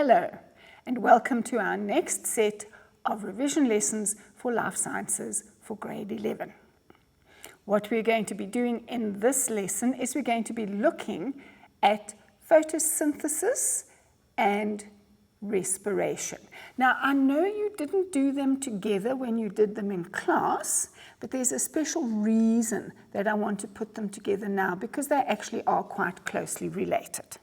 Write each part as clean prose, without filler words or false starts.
Hello, and welcome to our next set of revision lessons for Life Sciences for Grade 11. What we're going to be doing in this lesson is we're going to be looking at photosynthesis and respiration. Now, I know you didn't do them together when you did them in class, but there's a special reason that I want to put them together now because they actually are quite closely related.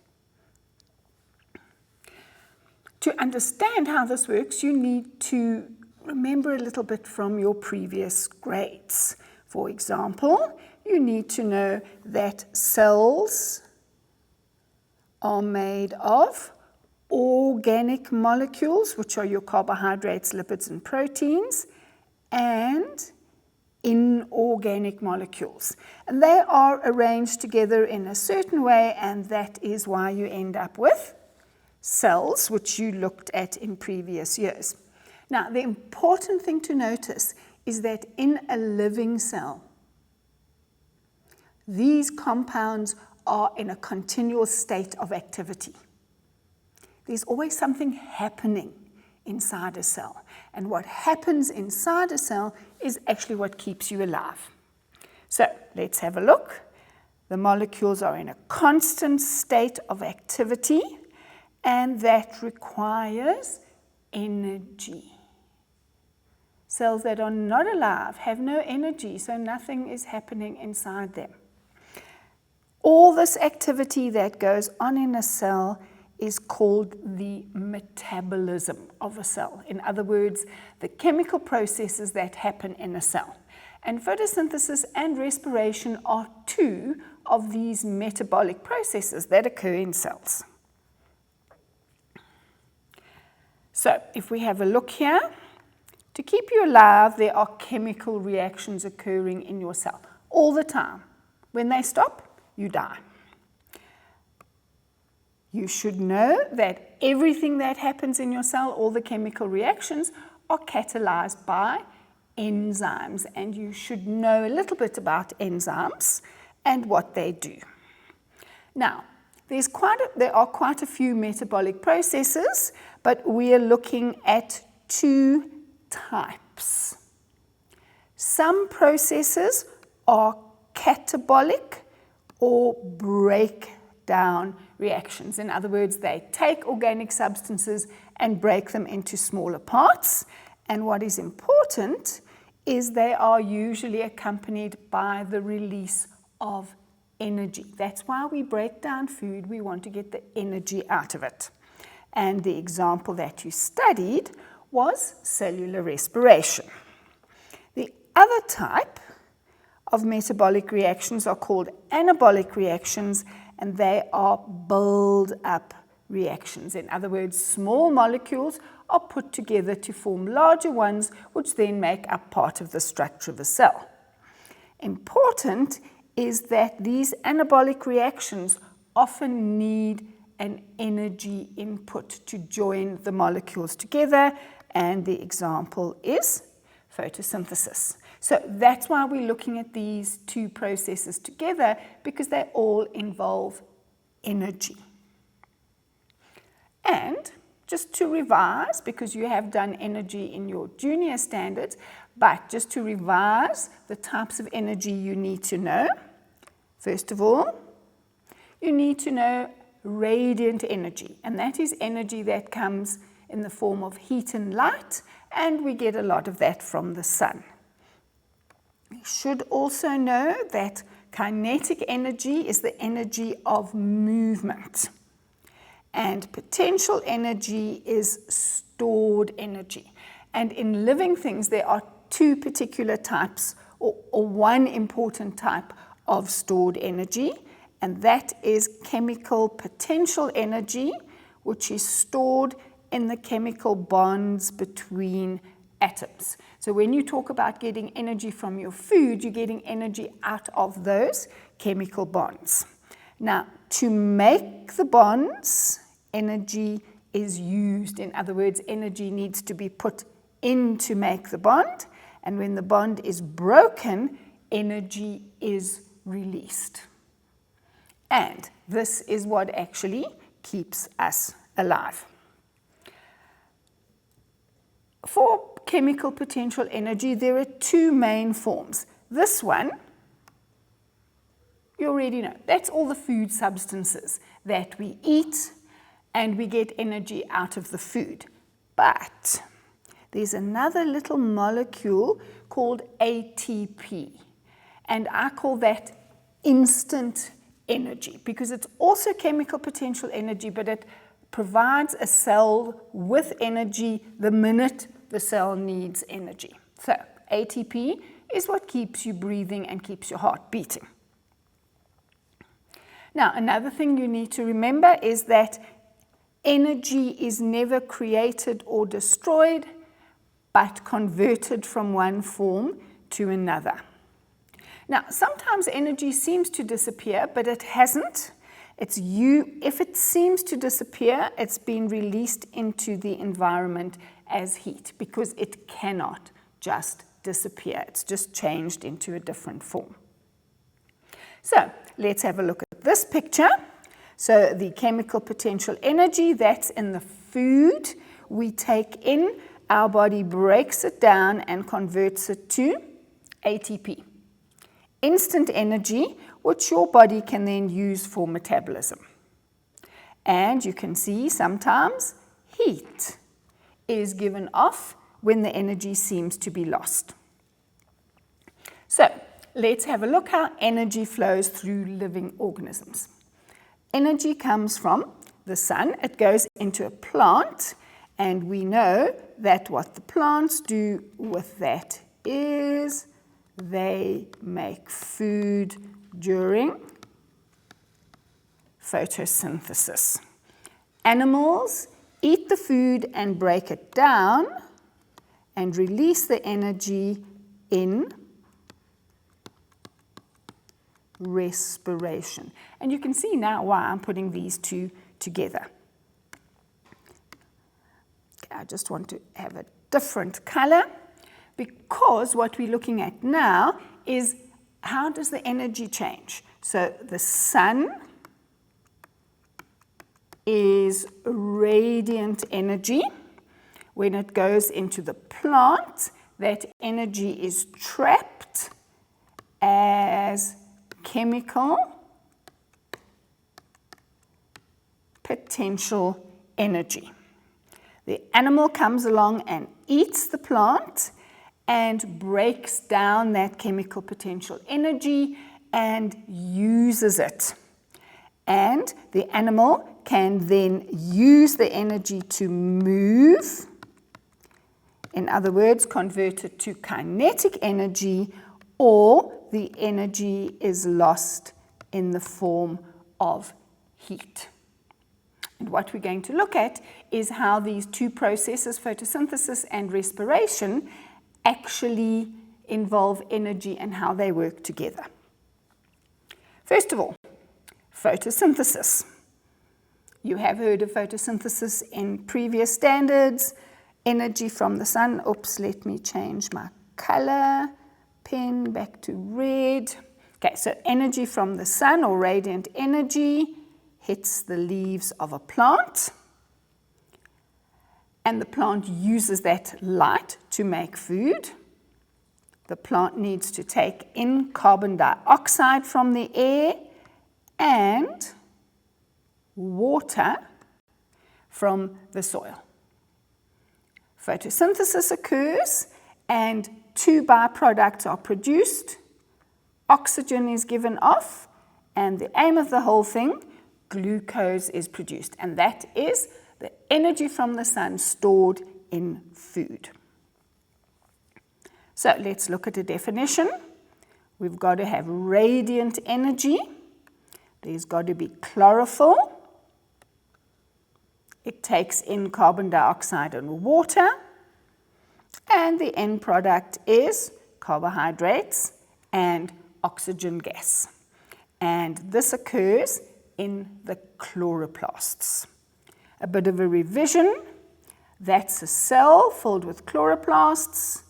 To understand how this works, you need to remember a little bit from your previous grades. For example, you need to know that cells are made of organic molecules, which are your carbohydrates, lipids, and proteins, and inorganic molecules. And they are arranged together in a certain way, and that is why you end up with cells, which you looked at in previous years. Now, the important thing to notice is that in a living cell, these compounds are in a continual state of activity. There's always something happening inside a cell, and what happens inside a cell is actually what keeps you alive. So, let's have a look. The molecules are in a constant state of activity, and that requires energy. Cells that are not alive have no energy, so nothing is happening inside them. All this activity that goes on in a cell is called the metabolism of a cell. In other words, the chemical processes that happen in a cell. And photosynthesis and respiration are two of these metabolic processes that occur in cells. So, if we have a look here, to keep you alive, there are chemical reactions occurring in your cell all the time. When they stop, you die. You should know that everything that happens in your cell, all the chemical reactions, are catalyzed by enzymes, and you should know a little bit about enzymes and what they do. Now, there are quite a few metabolic processes, but we are looking at two types. Some processes are catabolic or breakdown reactions. In other words, they take organic substances and break them into smaller parts. And what is important is they are usually accompanied by the release of energy. That's why we break down food. We want to get the energy out of it. And the example that you studied was cellular respiration. The other type of metabolic reactions are called anabolic reactions, and they are build-up reactions. In other words, small molecules are put together to form larger ones, which then make up part of the structure of a cell. Important is that these anabolic reactions often need an energy input to join the molecules together, and the example is photosynthesis. So that's why we're looking at these two processes together, because they all involve energy. And just to revise, because you have done energy in your junior standards, but just to revise the types of energy you need to know. First of all, you need to know radiant energy, and that is energy that comes in the form of heat and light, and we get a lot of that from the sun. You should also know that kinetic energy is the energy of movement, and potential energy is stored energy. And in living things, there are two particular types, or one important type of stored energy, and that is chemical potential energy, which is stored in the chemical bonds between atoms. So when you talk about getting energy from your food, you're getting energy out of those chemical bonds. Now, to make the bonds, energy is used. In other words, energy needs to be put in to make the bond, and when the bond is broken, energy is released. And this is what actually keeps us alive. For chemical potential energy, there are two main forms. This one, you already know, that's all the food substances that we eat and we get energy out of the food. But there's another little molecule called ATP, and I call that instant energy because it's also chemical potential energy, but it provides a cell with energy the minute the cell needs energy. So ATP is what keeps you breathing and keeps your heart beating. Now, another thing you need to remember is that energy is never created or destroyed, but converted from one form to another. Now, sometimes energy seems to disappear, but it hasn't. If it seems to disappear, it's been released into the environment as heat because it cannot just disappear. It's just changed into a different form. So let's have a look at this picture. So the chemical potential energy, that's in the food we take in. Our body breaks it down and converts it to ATP. Instant energy, which your body can then use for metabolism. And you can see sometimes heat is given off when the energy seems to be lost. So let's have a look how energy flows through living organisms. Energy comes from the sun. It goes into a plant, and we know that what the plants do with that is they make food during photosynthesis. Animals eat the food and break it down and release the energy in respiration. And you can see now why I'm putting these two together. I just want to have a different color because what we're looking at now is how does the energy change? So the sun is radiant energy. When it goes into the plant, that energy is trapped as chemical potential energy. The animal comes along and eats the plant and breaks down that chemical potential energy and uses it. And the animal can then use the energy to move, in other words, convert it to kinetic energy, or the energy is lost in the form of heat. And what we're going to look at is how these two processes, photosynthesis and respiration, actually involve energy and how they work together. First of all, photosynthesis. You have heard of photosynthesis in previous standards. Energy from the sun. Oops, let me change my color. Pen back to red. Okay, so energy from the sun or radiant energy hits the leaves of a plant, and the plant uses that light to make food. The plant needs to take in carbon dioxide from the air and water from the soil. Photosynthesis occurs and two byproducts are produced. Oxygen is given off, and the aim of the whole thing, glucose is produced, and that is the energy from the sun stored in food. So let's look at a definition. We've got to have radiant energy. There's got to be chlorophyll. It takes in carbon dioxide and water, and the end product is carbohydrates and oxygen gas. And this occurs in the chloroplasts. A bit of a revision, that's a cell filled with chloroplasts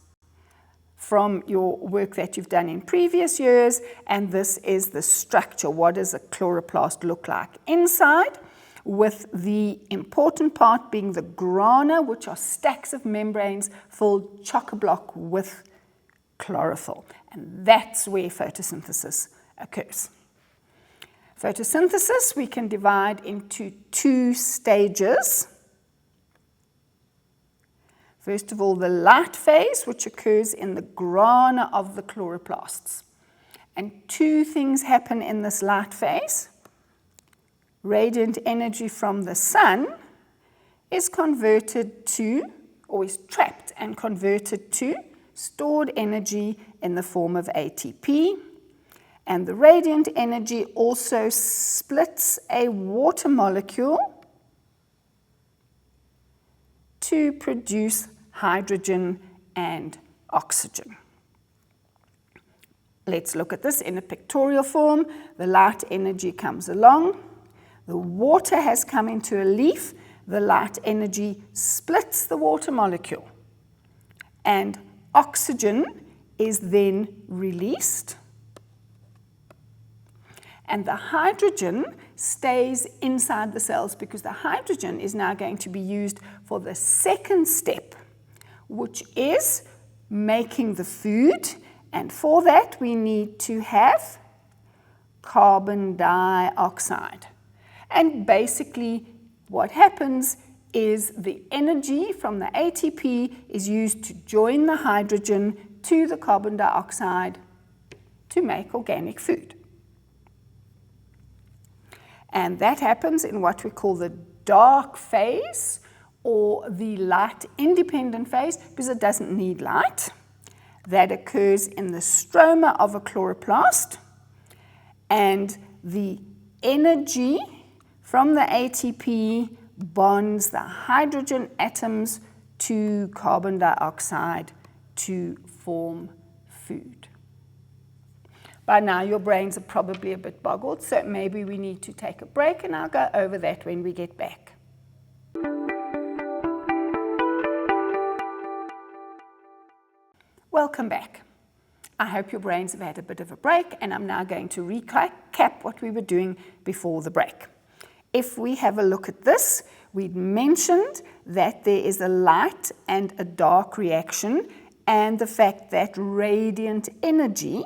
from your work that you've done in previous years, and this is the structure. What does a chloroplast look like inside? with the important part being the grana, which are stacks of membranes filled chock-a-block with chlorophyll. And that's where photosynthesis occurs. Photosynthesis we can divide into two stages. First of all, the light phase, which occurs in the grana of the chloroplasts. And two things happen in this light phase. Radiant energy from the sun is converted to, or is trapped and converted to, stored energy in the form of ATP. And the radiant energy also splits a water molecule to produce hydrogen and oxygen. Let's look at this in a pictorial form. The light energy comes along. The water has come into a leaf. The light energy splits the water molecule. And oxygen is then released. And the hydrogen stays inside the cells because the hydrogen is now going to be used for the second step, which is making the food. And for that, we need to have carbon dioxide. And basically, what happens is the energy from the ATP is used to join the hydrogen to the carbon dioxide to make organic food. And that happens in what we call the dark phase or the light-independent phase because it doesn't need light. That occurs in the stroma of a chloroplast, and the energy from the ATP bonds the hydrogen atoms to carbon dioxide to form food. By now your brains are probably a bit boggled, so maybe we need to take a break, and I'll go over that when we get back. Welcome back. I hope your brains have had a bit of a break, and I'm now going to recap what we were doing before the break. If we have a look at this, we'd mentioned that there is a light and a dark reaction, and the fact that radiant energy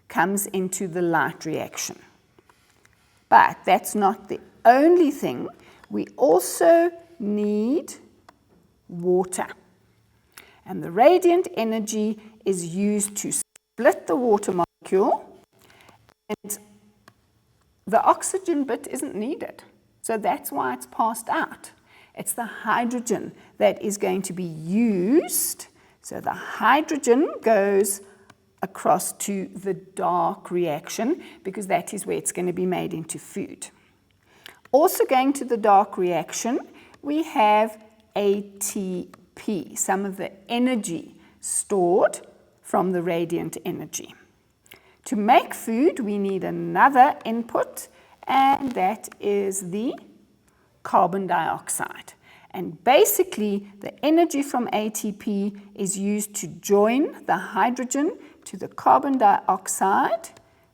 comes into the light reaction. But that's not the only thing. We also need water. And the radiant energy is used to split the water molecule, and the oxygen bit isn't needed. So that's why it's passed out. It's the hydrogen that is going to be used. So the hydrogen goes across to the dark reaction because that is where it's going to be made into food. Also going to the dark reaction, we have ATP, some of the energy stored from the radiant energy. To make food, we need another input, and that is the carbon dioxide. And basically, the energy from ATP is used to join the hydrogen to the carbon dioxide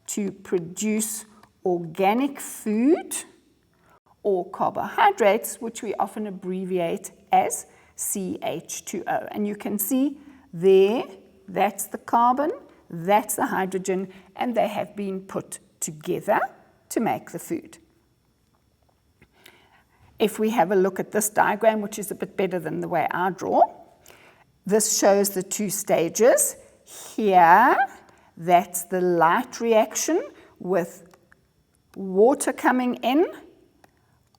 to produce organic food or carbohydrates, which we often abbreviate as CH2O. And you can see there, that's the carbon, that's the hydrogen, and they have been put together to make the food. If we have a look at this diagram, which is a bit better than the way I draw, this shows the two stages. Here, that's the light reaction with water coming in,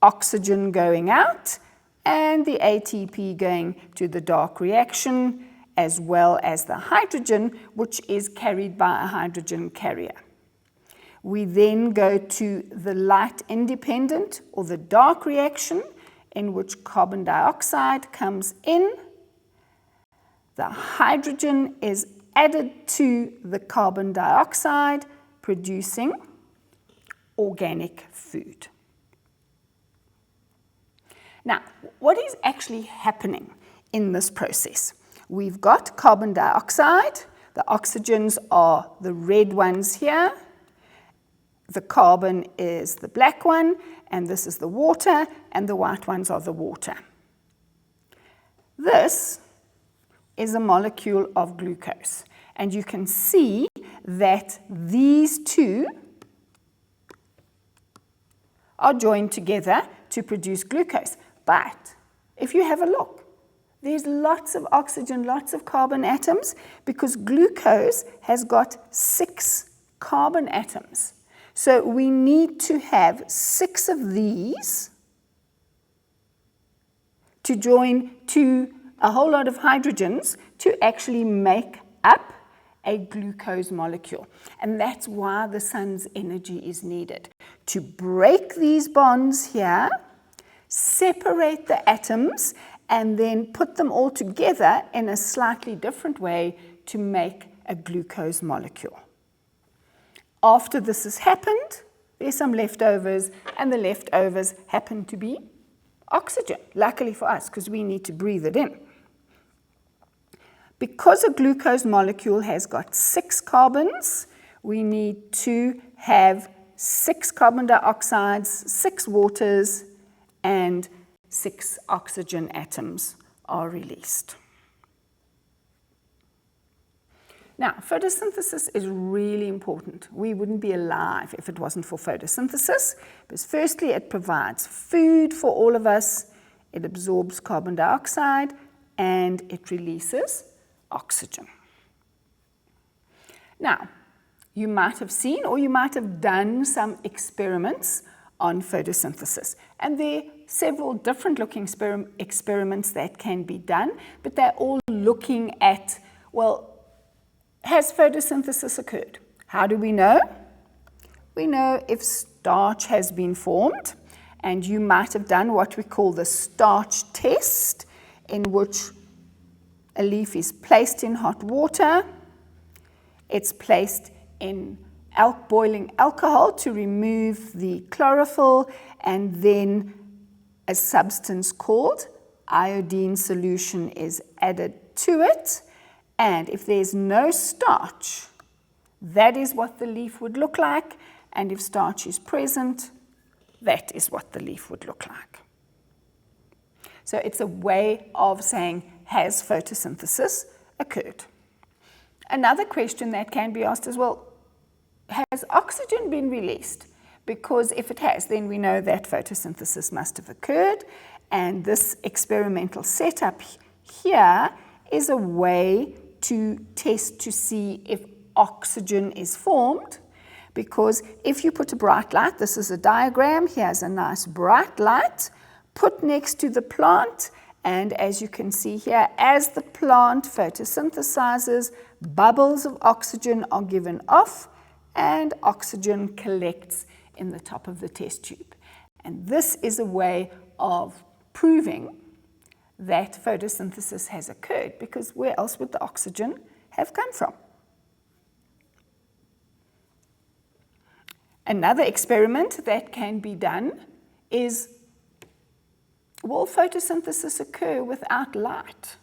oxygen going out, and the ATP going to the dark reaction, as well as the hydrogen, which is carried by a hydrogen carrier. We then go to the light independent or the dark reaction, in which carbon dioxide comes in. The hydrogen is added to the carbon dioxide, producing organic food. Now, what is actually happening in this process? We've got carbon dioxide. The oxygens are the red ones here. The carbon is the black one, and this is the water, and the white ones are the water. This is a molecule of glucose, and you can see that these two are joined together to produce glucose. But if you have a look, there's lots of oxygen, lots of carbon atoms, because glucose has got 6 carbon atoms. So we need to have 6 of these to join to a whole lot of hydrogens to actually make up a glucose molecule. And that's why the sun's energy is needed. To break these bonds here, separate the atoms, and then put them all together in a slightly different way to make a glucose molecule. After this has happened, there's some leftovers, and the leftovers happen to be oxygen, luckily for us, because we need to breathe it in. Because a glucose molecule has got 6 carbons, we need to have 6 carbon dioxides, 6 waters, and 6 oxygen atoms are released. Now, photosynthesis is really important. We wouldn't be alive if it wasn't for photosynthesis, because firstly, it provides food for all of us, it absorbs carbon dioxide, and it releases oxygen. Now, you might have seen or you might have done some experiments on photosynthesis, and there are several different looking experiments that can be done, but they're all looking at, well, has photosynthesis occurred? How do we know? We know if starch has been formed, and you might have done what we call the starch test, in which a leaf is placed in hot water, it's placed in boiling alcohol to remove the chlorophyll, and then a substance called iodine solution is added to it. And if there's no starch, that is what the leaf would look like. And if starch is present, that is what the leaf would look like. So it's a way of saying, has photosynthesis occurred? Another question that can be asked is, well, has oxygen been released? Because if it has, then we know that photosynthesis must have occurred. And this experimental setup here is a way to test to see if oxygen is formed, because if you put a bright light, this is a diagram, here's a nice bright light, put next to the plant, and as you can see here, as the plant photosynthesizes, bubbles of oxygen are given off, and oxygen collects in the top of the test tube. And this is a way of proving that photosynthesis has occurred, because where else would the oxygen have come from? Another experiment that can be done is, will photosynthesis occur without light?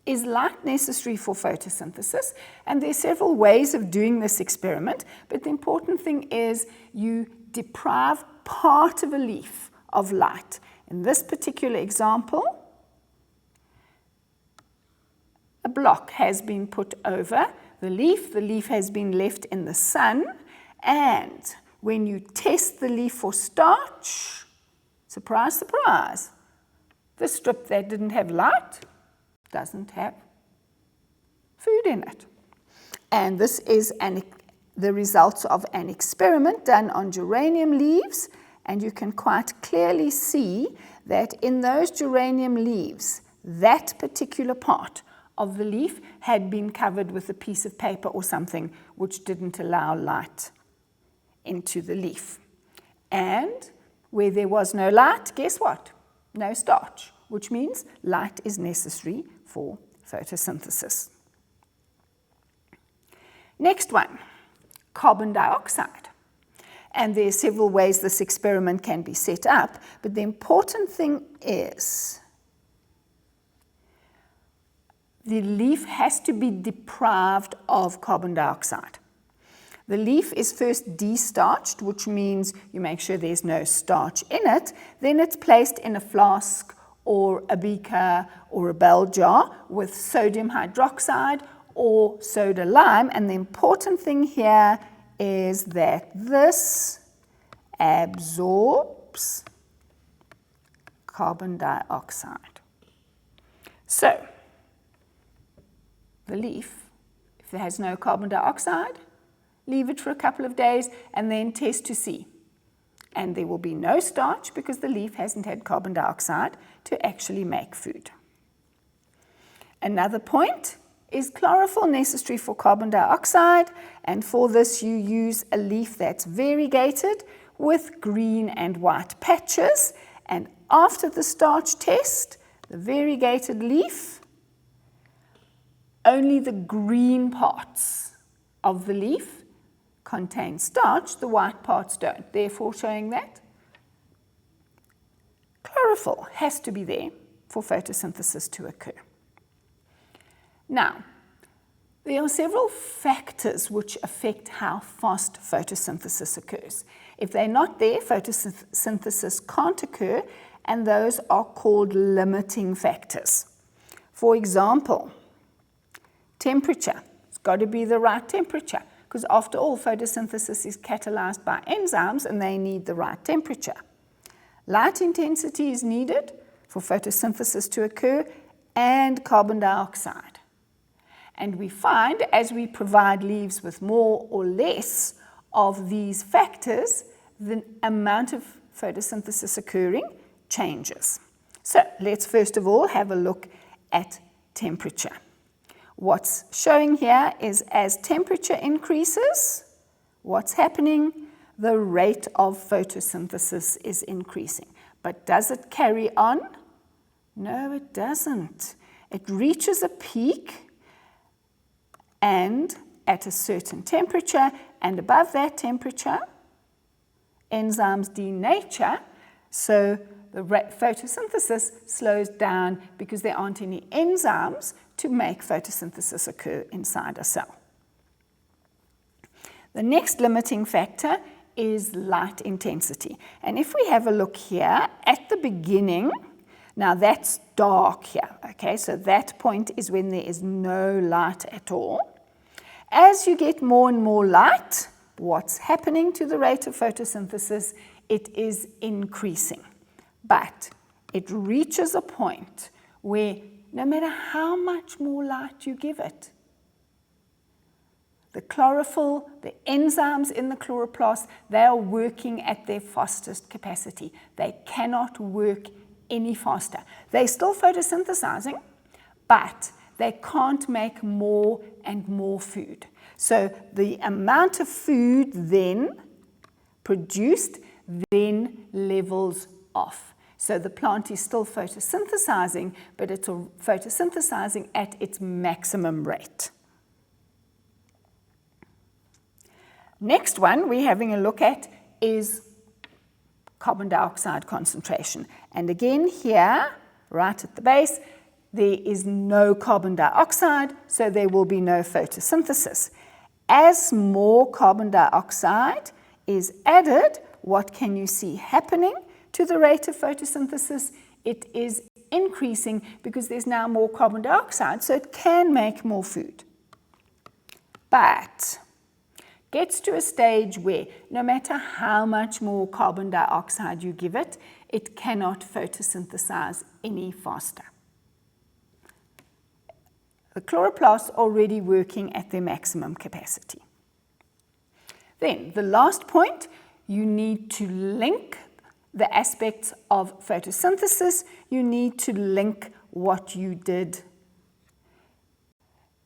Is light necessary for photosynthesis? And there are several ways of doing this experiment, but the important thing is you deprive part of a leaf of light. In this particular example, a block has been put over the leaf has been left in the sun, and when you test the leaf for starch, surprise, surprise, the strip that didn't have light doesn't have food in it. And this is the results of an experiment done on geranium leaves, and you can quite clearly see that in those geranium leaves, that particular part of the leaf had been covered with a piece of paper or something which didn't allow light into the leaf. And where there was no light, guess what? No starch, which means light is necessary for photosynthesis. Next one, carbon dioxide. And there are several ways this experiment can be set up, but the important thing is the leaf has to be deprived of carbon dioxide. The leaf is first destarched, which means you make sure there's no starch in it. Then it's placed in a flask or a beaker or a bell jar with sodium hydroxide or soda lime. And the important thing here is that this absorbs carbon dioxide. So, the leaf, if it has no carbon dioxide, leave it for a couple of days and then test to see. And there will be no starch because the leaf hasn't had carbon dioxide to actually make food. Another point is chlorophyll necessary for carbon dioxide, and for this you use a leaf that's variegated with green and white patches, and after the starch test, the variegated leaf, only the green parts of the leaf contain starch, the white parts don't, therefore showing that chlorophyll has to be there for photosynthesis to occur. Now, there are several factors which affect how fast photosynthesis occurs. If they're not there, photosynthesis can't occur, and those are called limiting factors. For example, temperature. It's got to be the right temperature, because after all, photosynthesis is catalyzed by enzymes and they need the right temperature. Light intensity is needed for photosynthesis to occur, and carbon dioxide. And we find as we provide leaves with more or less of these factors, the amount of photosynthesis occurring changes. So let's first of all have a look at temperature. What's showing here is as temperature increases, what's happening? The rate of photosynthesis is increasing. But does it carry on? No, it doesn't. It reaches a peak, and at a certain temperature, and above that temperature, enzymes denature, so the photosynthesis slows down because there aren't any enzymes to make photosynthesis occur inside a cell. The next limiting factor is light intensity. And if we have a look here at the beginning, now that's dark here, okay, so that point is when there is no light at all. As you get more and more light, what's happening to the rate of photosynthesis? It is increasing. But it reaches a point where no matter how much more light you give it, the chlorophyll, the enzymes in the chloroplast, they are working at their fastest capacity. They cannot work any faster. They're still photosynthesizing, but they can't make more and more food. So the amount of food then produced then levels off. So the plant is still photosynthesizing, but it's photosynthesizing at its maximum rate. Next one we're having a look at is carbon dioxide concentration. And again here, right at the base, there is no carbon dioxide, so there will be no photosynthesis. As more carbon dioxide is added, what can you see happening to the rate of photosynthesis? It is increasing because there's now more carbon dioxide, so it can make more food. But gets to a stage where no matter how much more carbon dioxide you give it, it cannot photosynthesize any faster. The chloroplasts are already working at their maximum capacity. Then, the last point, you need to link the aspects of photosynthesis. You need to link what you did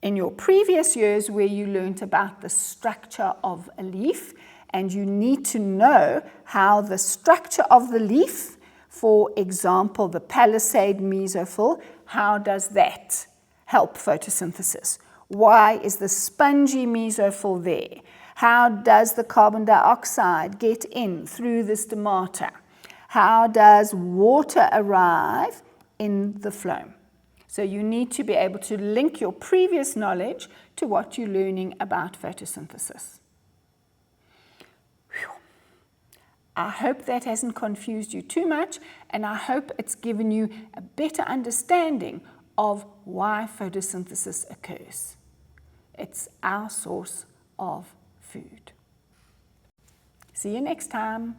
in your previous years where you learned about the structure of a leaf, and you need to know how the structure of the leaf, for example, the palisade mesophyll, how does that help photosynthesis? Why is the spongy mesophyll there? How does the carbon dioxide get in through the stomata? How does water arrive in the phloem? So you need to be able to link your previous knowledge to what you're learning about photosynthesis. I hope that hasn't confused you too much, and I hope it's given you a better understanding of why photosynthesis occurs. It's our source of food. See you next time.